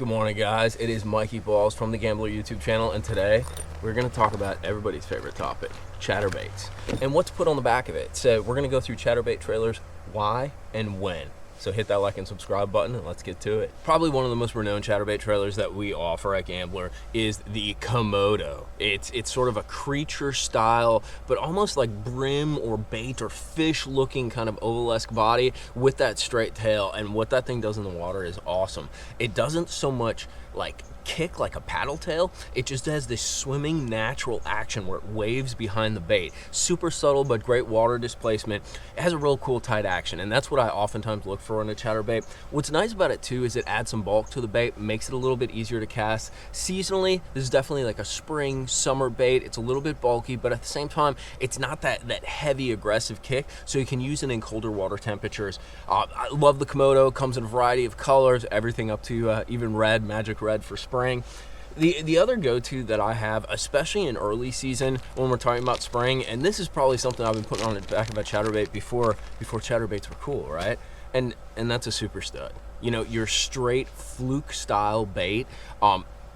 Good morning, guys. It is Mikey Balls from the Gambler YouTube channel, and today we're going to talk about everybody's favorite topic, chatterbaits, and what's put on the back of it. So we're going to go through chatterbait trailers, why and when. So hit that like and subscribe button and let's get to it. Probably one of the most renowned chatterbait trailers that we offer at Gambler is the Komodo. It's sort of a creature style, but almost like brim or bait or fish looking kind of ovalesque body with that straight tail. And what that thing does in the water is awesome. It doesn't so much like kick like a paddle tail, it just has this swimming natural action where it waves behind the bait. Super subtle but great water displacement. It has a real cool tight action, and that's what I oftentimes look for in a chatterbait. What's nice about it too is it adds some bulk to the bait, makes it a little bit easier to cast. Seasonally, this is definitely like a spring, summer bait. It's a little bit bulky, but at the same time, it's not that heavy aggressive kick, so you can use it in colder water temperatures. I love the Komodo. Comes in a variety of colors, everything up to even red, magic red for spring. The other go-to that I have, especially in early season when we're talking about spring, and this is probably something I've been putting on the back of a chatterbait before chatterbaits were cool, right? And that's a super stud. You know, your straight fluke style bait.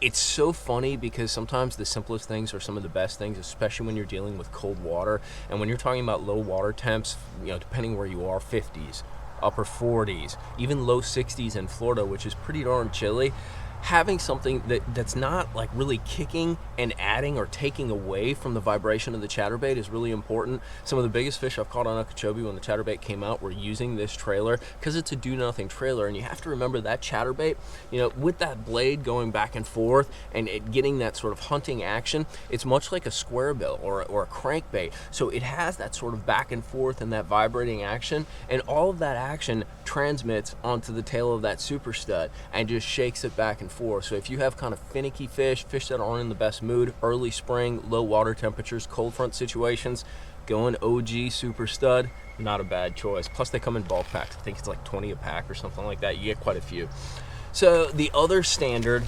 It's so funny because sometimes the simplest things are some of the best things, especially when you're dealing with cold water. And when you're talking about low water temps, you know, depending where you are, 50s, upper 40s, even low 60s in Florida, which is pretty darn chilly. Having something that's not like really kicking and adding or taking away from the vibration of the chatterbait is really important. Some of the biggest fish I've caught on Okeechobee when the chatterbait came out were using this trailer because it's a do-nothing trailer, and you have to remember that chatterbait, you know, with that blade going back and forth and it getting that sort of hunting action, it's much like a square bill or a crankbait. So it has that sort of back and forth and that vibrating action, and all of that action transmits onto the tail of that super stud and just shakes it back and forth. So if you have kind of finicky fish that aren't in the best mood, early spring, low water temperatures, cold front situations, going OG super stud, not a bad choice. Plus they come in bulk packs. I think it's like 20 a pack or something like that. You get quite a few. So the other standard,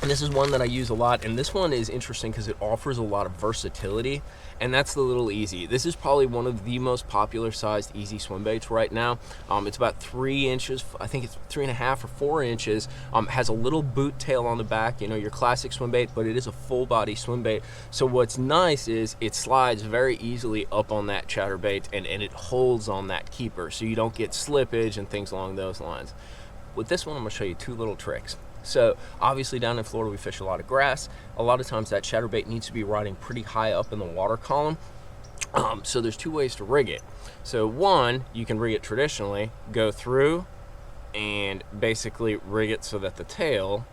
and this is one that I use a lot, and this one is interesting because it offers a lot of versatility, and that's the Little Easy. This is probably one of the most popular sized easy swim baits right now. It's about 3 inches, I think it's 3.5 or 4 inches, has a little boot tail on the back, you know, your classic swim bait, but it is a full body swim bait. So what's nice is it slides very easily up on that chatterbait, and it holds on that keeper, so you don't get slippage and things along those lines. With this one, I'm gonna show you 2 little tricks. So obviously down in Florida we fish a lot of grass. A lot of times that chatterbait needs to be riding pretty high up in the water column. So there's 2 ways to rig it. So one, you can rig it traditionally, go through and basically rig it so that the tail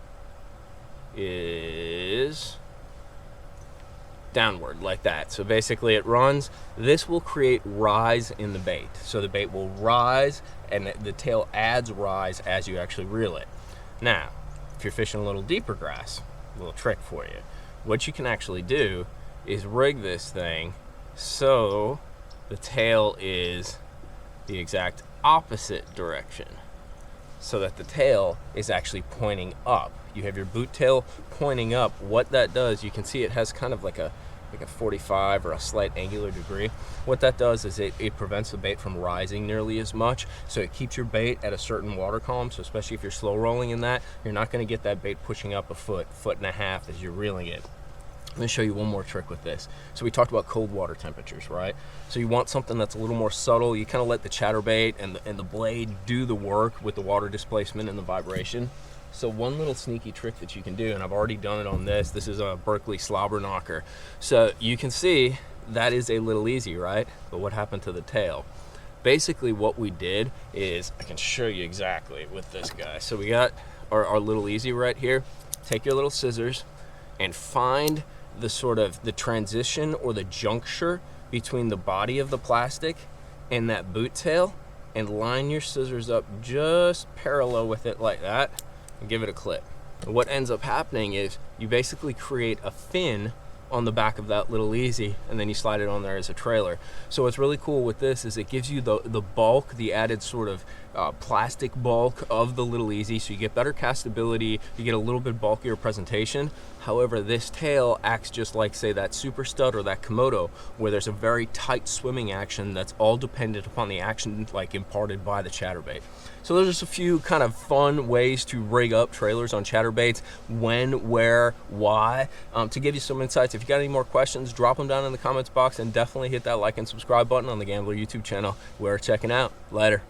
is downward like that. So basically it runs. This will create rise in the bait. So the bait will rise and the tail adds rise as you actually reel it. Now, if you're fishing a little deeper grass, a little trick for you. What you can actually do is rig this thing so the tail is the exact opposite direction, so that the tail is actually pointing up. You have your boot tail pointing up. What that does, you can see it has kind of like a 45 or a slight angular degree. What that does is it prevents the bait from rising nearly as much, so it keeps your bait at a certain water column. So especially if you're slow rolling in that, you're not going to get that bait pushing up a foot and a half as you're reeling it. I'm going to show you one more trick with this. So we talked about cold water temperatures, right? So you want something that's a little more subtle. You kind of let the chatterbait and the blade do the work with the water displacement and the vibration. So one little sneaky trick that you can do, and I've already done it on this is a Berkeley slobber knocker. So you can see that is a Little Easy, right? But what happened to the tail? Basically what we did is, I can show you exactly with this guy. So we got our Little Easy right here. Take your little scissors and find the sort of the transition or the juncture between the body of the plastic and that boot tail, and line your scissors up just parallel with it like that, and give it a clip. And what ends up happening is you basically create a fin on the back of that Little Easy, and then you slide it on there as a trailer. So what's really cool with this is it gives you the bulk, the added sort of plastic bulk of the Little Easy, so you get better castability, you get a little bit bulkier presentation. However, this tail acts just like, say, that Super Stud or that Komodo, where there's a very tight swimming action that's all dependent upon the action like imparted by the chatterbait. So there's just a few kind of fun ways to rig up trailers on chatterbaits, when, where, why. To give you some insights, if you got any more questions, drop them down in the comments box, and definitely hit that like and subscribe button on the Gambler YouTube channel. We're checking out. Later.